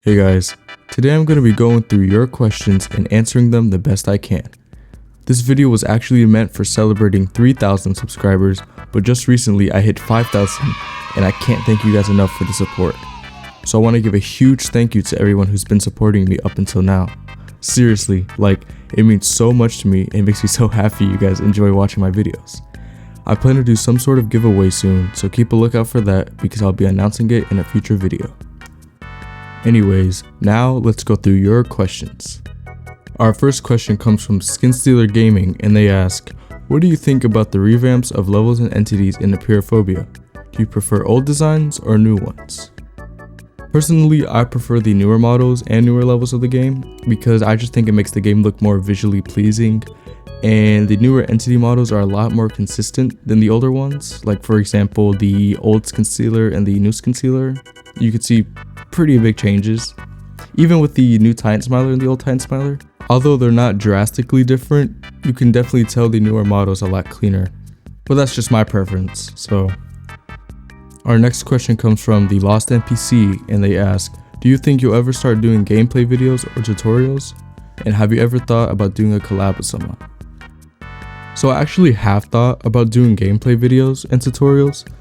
Hey guys, today I'm going to be going through your questions and answering them the best I can. This video was actually meant for celebrating 3,000 subscribers, but just recently I hit 5,000 and I can't thank you guys enough for the support. So I want to give a huge thank you to everyone who's been supporting me up until now. Seriously, it means so much to me and it makes me so happy you guys enjoy watching my videos. I plan to do some sort of giveaway soon, so keep a lookout for that because I'll be announcing it in a future video. Anyways, now let's go through your questions. Our first question comes from Skin Stealer Gaming and they ask, what do you think about the revamps of levels and entities in Apeirophobia? Do you prefer old designs or new ones? Personally, I prefer the newer models and newer levels of the game because I just think it makes the game look more visually pleasing, and the newer entity models are a lot more consistent than the older ones. Like for example, the old Skin Stealer and the new Skin Stealer, you could see pretty big changes. Even with the new Titan Smiler and the old Titan Smiler, although they're not drastically different, you can definitely tell the newer model is a lot cleaner. But that's just my preference. So our next question comes from the Lost NPC and they ask, do you think you'll ever start doing gameplay videos or tutorials? And have you ever thought about doing a collab with someone? So I actually have thought about doing gameplay videos and tutorials.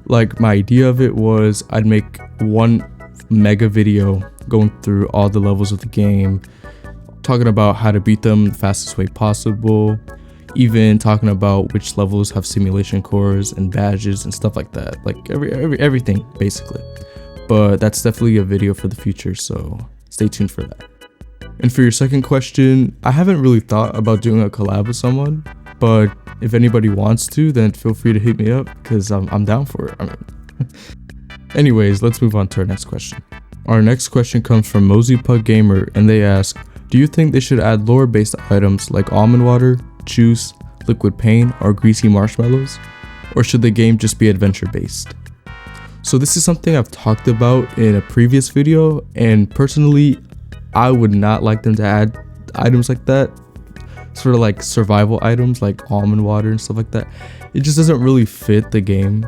Like, my idea of it was I'd make one mega video going through all the levels of the game, talking about how to beat them the fastest way possible, even talking about which levels have simulation cores and badges and stuff like that, like everything basically. But that's definitely a video for the future, so stay tuned for that. And for your second question, I haven't really thought about doing a collab with someone, but if anybody wants to, then feel free to hit me up because I'm down for it. Anyways, let's move on to our next question. Our next question comes from Mosey Pug Gamer and they ask, do you think they should add lore based items like almond water, juice, liquid pain, or greasy marshmallows? Or should the game just be adventure based? So this is something I've talked about in a previous video, and personally, I would not like them to add items like that. Sort of like survival items like almond water and stuff like that. It just doesn't really fit the game.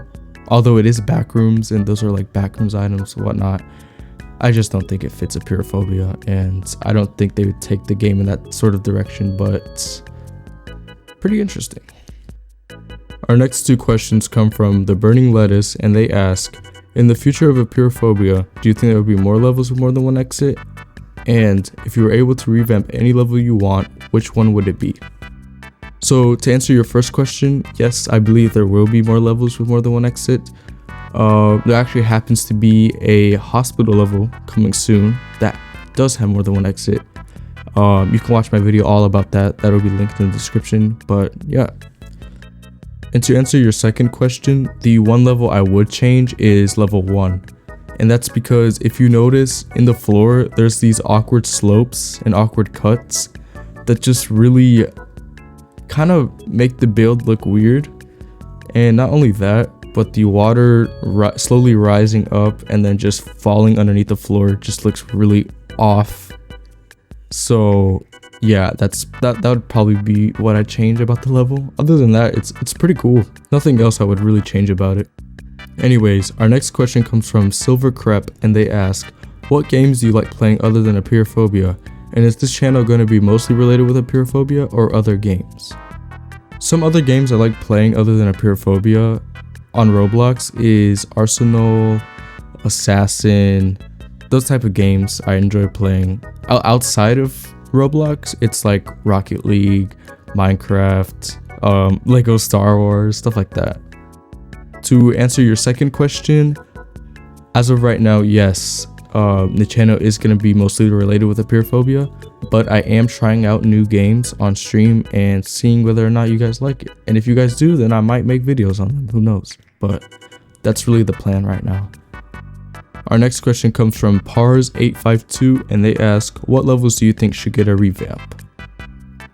Although it is backrooms and those are like backrooms items and whatnot, I just don't think it fits Apeirophobia, and I don't think they would take the game in that sort of direction, but pretty interesting. Our next two questions come from The Burning Lettuce and they ask, in the future of Apeirophobia, do you think there would be more levels with more than one exit? And if you were able to revamp any level you want, which one would it be? So to answer your first question, yes, I believe there will be more levels with more than one exit. There actually happens to be a hospital level coming soon that does have more than one exit. You can watch my video all about that. That'll be linked in the description, but yeah. And to answer your second question, the one level I would change is level 1. And that's because if you notice in the floor, there's these awkward slopes and awkward cuts that just really kind of make the build look weird. And not only that, but the water slowly rising up and then just falling underneath the floor just looks really off. So yeah, that would probably be what I'd change about the level. Other than that, it's pretty cool. Nothing else I would really change about it. Anyways, our next question comes from Silver Crep and they ask, what games do you like playing other than Apeirophobia? And is this channel going to be mostly related with Apeirophobia or other games? Some other games I like playing other than Apeirophobia on Roblox is Arsenal, Assassin, those type of games I enjoy playing. Outside of Roblox, it's like Rocket League, Minecraft, Lego Star Wars, stuff like that. To answer your second question, as of right now, yes, the channel is going to be mostly related with Apeirophobia, but I am trying out new games on stream and seeing whether or not you guys like it. And if you guys do, then I might make videos on them, who knows, but that's really the plan right now. Our next question comes from Pars852 and they ask, what levels do you think should get a revamp?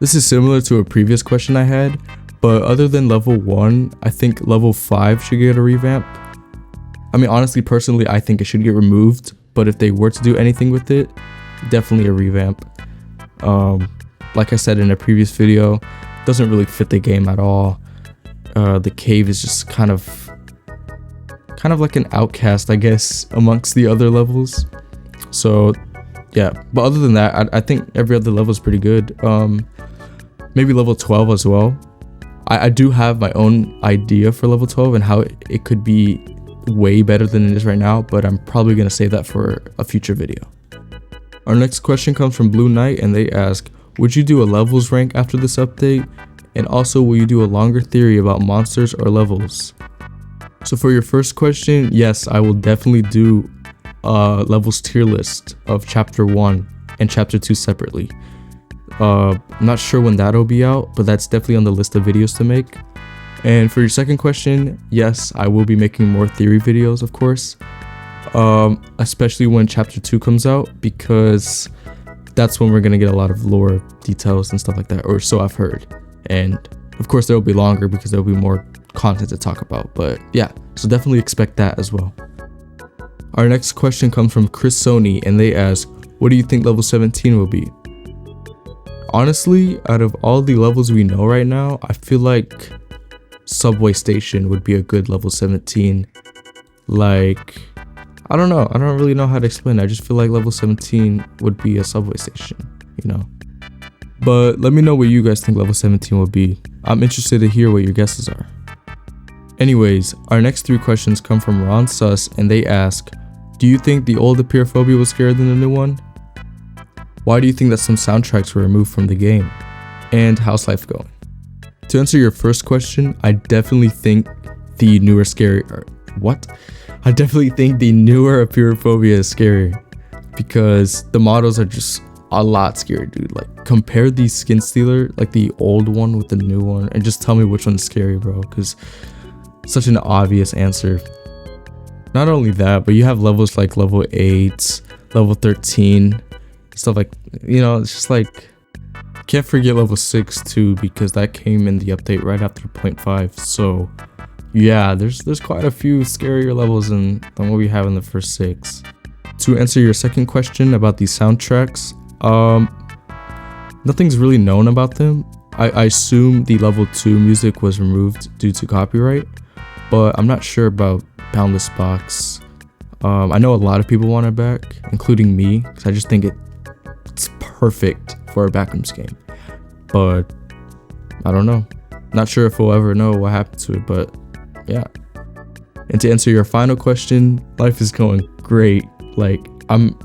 This is similar to a previous question I had, but other than level 1, I think level 5 should get a revamp. I mean, honestly, personally, I think it should get removed, but if they were to do anything with it, definitely a revamp. Like I said in a previous video, it doesn't really fit the game at all. The cave is just kind of like an outcast, I guess, amongst the other levels. So yeah, but other than that, I think every other level is pretty good. Maybe level 12 as well. I do have my own idea for level 12 and how it could be way better than it is right now, but I'm probably going to save that for a future video. Our next question comes from Blue Knight, and they ask, would you do a levels rank after this update? And also, will you do a longer theory about monsters or levels? So for your first question, yes, I will definitely do a levels tier list of chapter 1 and chapter 2 separately. I'm not sure when that'll be out, but that's definitely on the list of videos to make. And for your second question, yes, I will be making more theory videos, of course, especially when chapter 2 comes out, because that's when we're going to get a lot of lore details and stuff like that, or so I've heard. And of course, there will be longer because there will be more content to talk about, but yeah, so definitely expect that as well. Our next question comes from Chris Sony, and they ask, what do you think level 17 will be? Honestly, out of all the levels we know right now, I feel like Subway Station would be a good level 17. Like, I don't know, I don't really know how to explain it. I just feel like level 17 would be a subway station, you know. But let me know what you guys think level 17 would be. I'm interested to hear what your guesses are. Anyways, our next 3 questions come from Ron Sus, and they ask, do you think the old Apeirophobia was scarier than the new one? Why do you think that some soundtracks were removed from the game? And how's life going? To answer your first question, I definitely think the newer I definitely think the newer Apeirophobia is scary, because the models are just a lot scary, dude. Like, compare the Skin Stealer, like the old one with the new one, and just tell me which one's scary, bro, because such an obvious answer. Not only that, but you have levels like level 8, level 13, stuff like, you know, it's just like, can't forget level 6 too, because that came in the update right after 0.5. So yeah, there's quite a few scarier levels than what we have in the first 6. To answer your second question about these soundtracks, nothing's really known about them. I assume the level 2 music was removed due to copyright, but I'm not sure about Boundless Box. I know a lot of people want it back, including me, because I just think it's perfect for a Backrooms game. But I don't know. Not sure if we'll ever know what happened to it, but yeah. And to answer your final question, life is going great. Like, I'm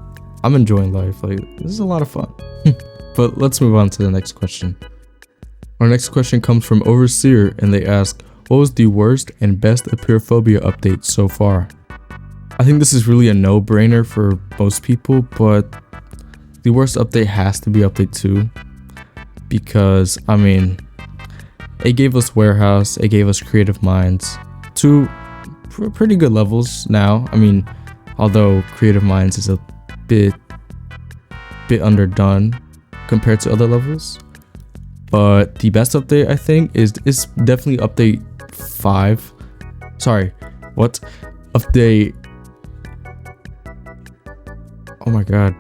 enjoying life. Like, this is a lot of fun. But let's move on to the next question. Our next question comes from Overseer, and they ask, what was the worst and best Apeirophobia update so far? I think this is really a no-brainer for most people, but the worst update has to be update 2, because, I mean, it gave us Warehouse, it gave us Creative Minds, 2 pretty good levels now. I mean, although Creative Minds is a bit underdone compared to other levels, but the best update, I think, is definitely update 5. Sorry, what? Update, oh my god,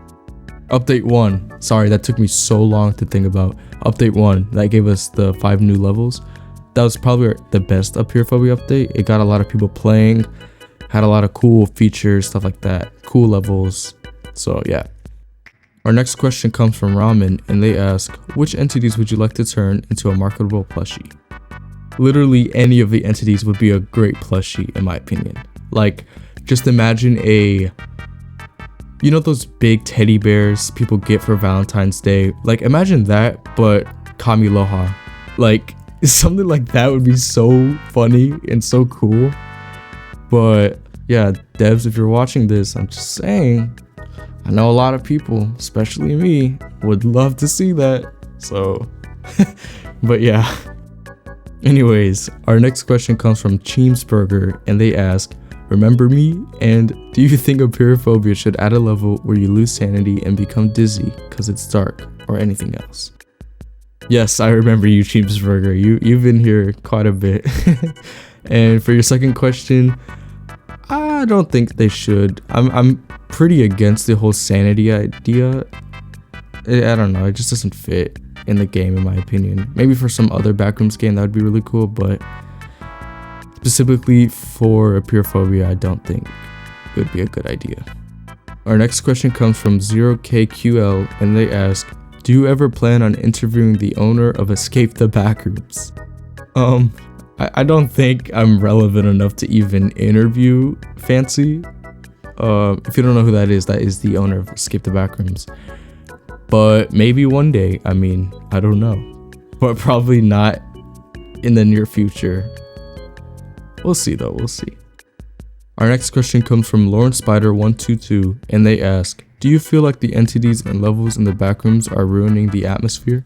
update 1. Sorry, that took me so long to think about. Update 1, that gave us the 5 new levels. That was probably the best Apeirophobia update. It got a lot of people playing, had a lot of cool features, stuff like that, cool levels. So yeah. Our next question comes from Ramen, and they ask, which entities would you like to turn into a marketable plushie? Literally any of the entities would be a great plushie, in my opinion. Like, just imagine you know those big teddy bears people get for Valentine's Day? Like, imagine that, but Kamiloha. Like, something like that would be so funny and so cool. But yeah, devs, if you're watching this, I'm just saying, I know a lot of people, especially me, would love to see that. So, but yeah. Anyways, our next question comes from Cheemsburger, and they ask, remember me? And do you think Apeirophobia should add a level where you lose sanity and become dizzy because it's dark, or anything else? Yes, I remember you, Cheemsburger. You've been here quite a bit. And for your second question, I don't think they should. I'm pretty against the whole sanity idea. I don't know, it just doesn't fit in the game, in my opinion. Maybe for some other Backrooms game that would be really cool, but specifically for Apeirophobia, I don't think it would be a good idea. Our next question comes from 0KQL and they ask, do you ever plan on interviewing the owner of Escape the Backrooms? I don't think I'm relevant enough to even interview Fancy. If you don't know who that is the owner of Escape the Backrooms. But maybe one day, I mean, I don't know. But probably not in the near future. We'll see though, we'll see. Our next question comes from Lauren Spider 122 and they ask, do you feel like the entities and levels in the backrooms are ruining the atmosphere?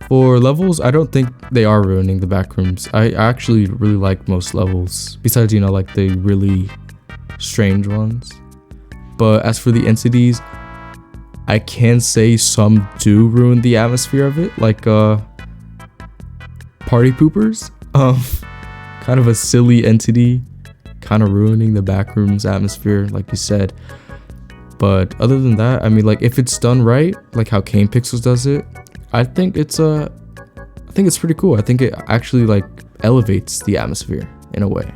For levels, I don't think they are ruining the backrooms. I actually really like most levels, besides, you know, like the really strange ones. But as for the entities, I can say some do ruin the atmosphere of it, like party poopers. Kind of a silly entity, kind of ruining the backrooms atmosphere, like you said. But other than that, I mean, like if it's done right, like how Kane Pixels does it, I think it's pretty cool. I think it actually like elevates the atmosphere in a way.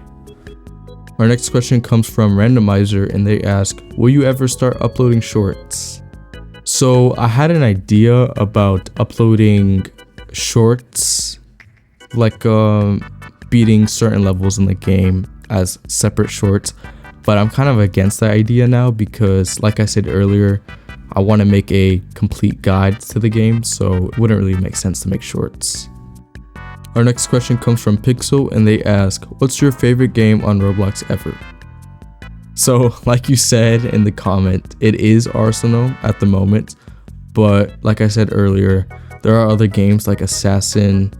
Our next question comes from Randomizer and they ask, will you ever start uploading shorts? So I had an idea about uploading shorts, like beating certain levels in the game as separate shorts, but I'm kind of against that idea now because, like I said earlier, I want to make a complete guide to the game, so it wouldn't really make sense to make shorts. Our next question comes from Pixel and they ask, what's your favorite game on Roblox ever? So like you said in the comment, it is Arsenal at the moment, but like I said earlier, there are other games like Assassin,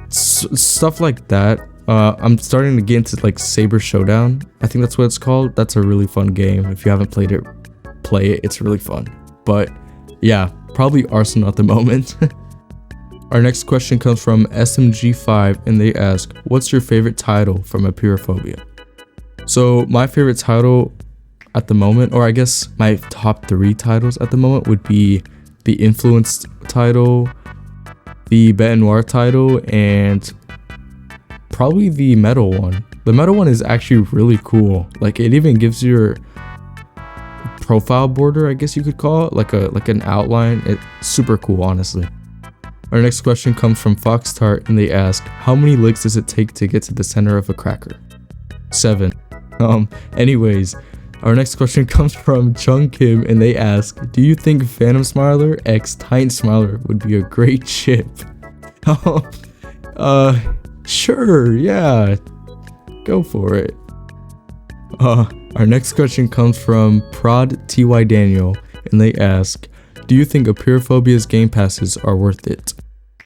stuff like that. I'm starting to get into like Saber Showdown. I think that's what it's called. That's a really fun game. If you haven't played it, play it. It's really fun. But yeah, probably Arsenal at the moment. Our next question comes from SMG5 and they ask, what's your favorite title from Apeirophobia? So my favorite title at the moment, or I guess my top 3 titles at the moment, would be the Influenced title, the Bête Noire title, and probably the Metal one. The Metal one is actually really cool. Like it even gives your profile border, I guess you could call it, like an outline. It's super cool, honestly. Our next question comes from Foxtart and they ask, how many licks does it take to get to the center of a cracker? 7. Anyways, our next question comes from Chung Kim and they ask, do you think Phantom Smiler x Titan Smiler would be a great chip? Sure, yeah, go for it. Our next question comes from Prod TY Daniel and they ask, do you think Apeirophobia's game passes are worth it?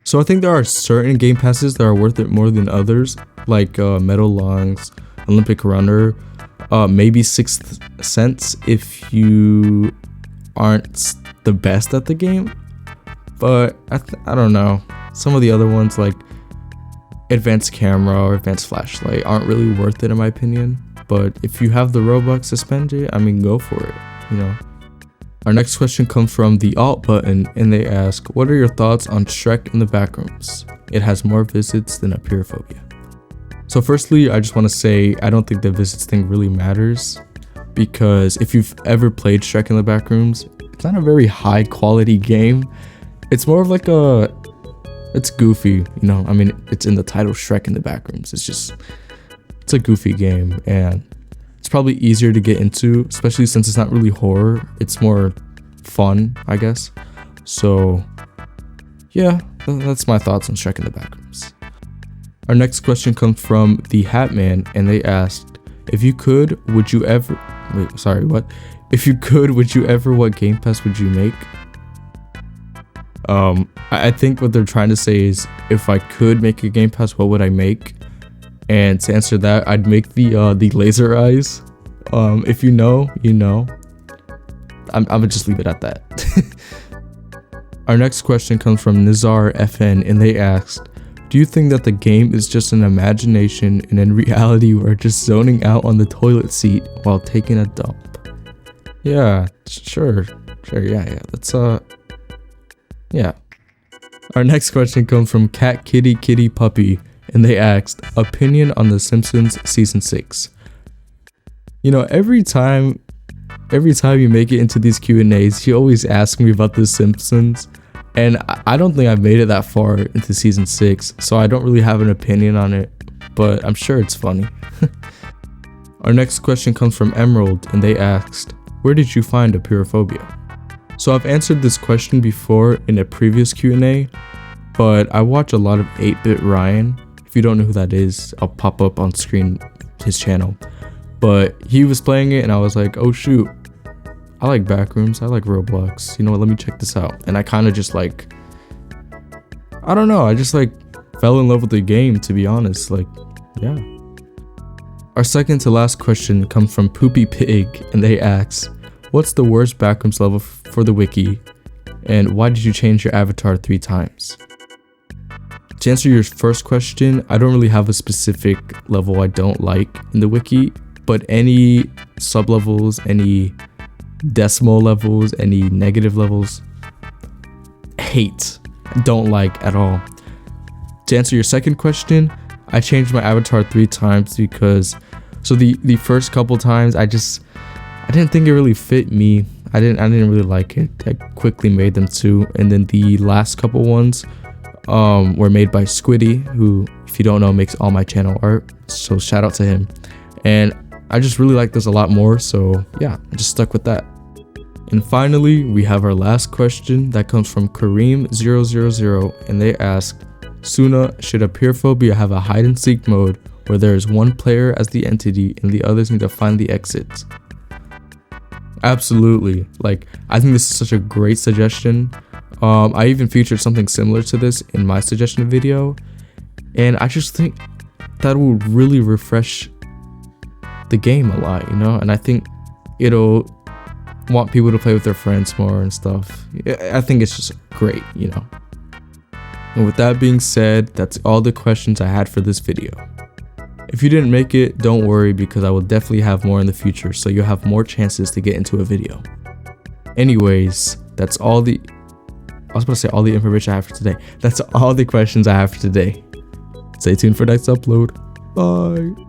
So I think there are certain game passes that are worth it more than others, like Metal Lungs, Olympic Runner, maybe Sixth Sense if you aren't the best at the game. But I don't know, some of the other ones like Advanced Camera or Advanced Flashlight aren't really worth it in my opinion. But if you have the Robux to spend it, I mean, go for it, you know. Our next question comes from the Alt Button and they ask, what are your thoughts on Shrek in the Backrooms? It has more visits than Apeirophobia. So firstly, I just want to say I don't think the visits thing really matters, because if you've ever played Shrek in the Backrooms, it's not a very high quality game. It's more of like it's goofy, you know. I mean, it's in the title, Shrek in the Backrooms. It's a goofy game and it's probably easier to get into, especially since it's not really horror. It's more fun, I guess. So yeah, that's my thoughts on Shrek in the Backrooms. Our next question comes from the Hatman and they asked, if you could, would you ever, If you could, would you ever, what game pass would you make? I think what they're trying to say is, if I could make a game pass, what would I make? And to answer that, I'd make the laser eyes. If you know, you know. I'm gonna just leave it at that. Our next question comes from Nizar FN and they asked, do you think that the game is just an imagination and in reality we're just zoning out on the toilet seat while taking a dump? Yeah, sure, yeah, that's yeah. Our next question comes from Cat Kitty Kitty Puppy and they asked, opinion on The Simpsons season 6. You know, every time every time you make it into these Q&As, you always ask me about The Simpsons. And I don't think I've made it that far into season 6, so I don't really have an opinion on it, but I'm sure it's funny. Our next question comes from Emerald, and they asked, where did you find Apeirophobia? So I've answered this question before in a previous Q&A, but I watch a lot of 8-Bit Ryan. If you don't know who that is, I'll pop up on screen his channel. But he was playing it and I was like, oh shoot, I like Backrooms, I like Roblox. You know what, let me check this out. And I kind of just like, I don't know, I just like fell in love with the game, to be honest. Like, yeah. Our second to last question comes from Poopy Pig, and they ask, what's the worst Backrooms level for the wiki? And why did you change your avatar 3 times? To answer your first question, I don't really have a specific level I don't like in the wiki, but any sub-levels, any decimal levels, any negative levels, hate, don't like at all. To answer your second question, I changed my avatar 3 times because, so the first couple times I didn't think it really fit me. I didn't really like it. I quickly made them 2, and then the last couple ones were made by Squiddy, who, if you don't know, makes all my channel art, so shout out to him. And I just really like this a lot more, so yeah, I just stuck with that. And finally, we have our last question that comes from Kareem000, and they ask, Suna, should Apeirophobia have a hide and seek mode where there is one player as the entity and the others need to find the exits? Absolutely. Like, I think this is such a great suggestion. I even featured something similar to this in my suggestion video, and I just think that would really refresh the game a lot, you know, and I think it'll want people to play with their friends more and stuff. I think it's just great, you know. And with that being said, that's all the questions I had for this video. If you didn't make it, don't worry, because I will definitely have more in the future, so you'll have more chances to get into a video. Anyways, that's all the information I have for today. That's all the questions I have for today. Stay tuned for next upload. Bye.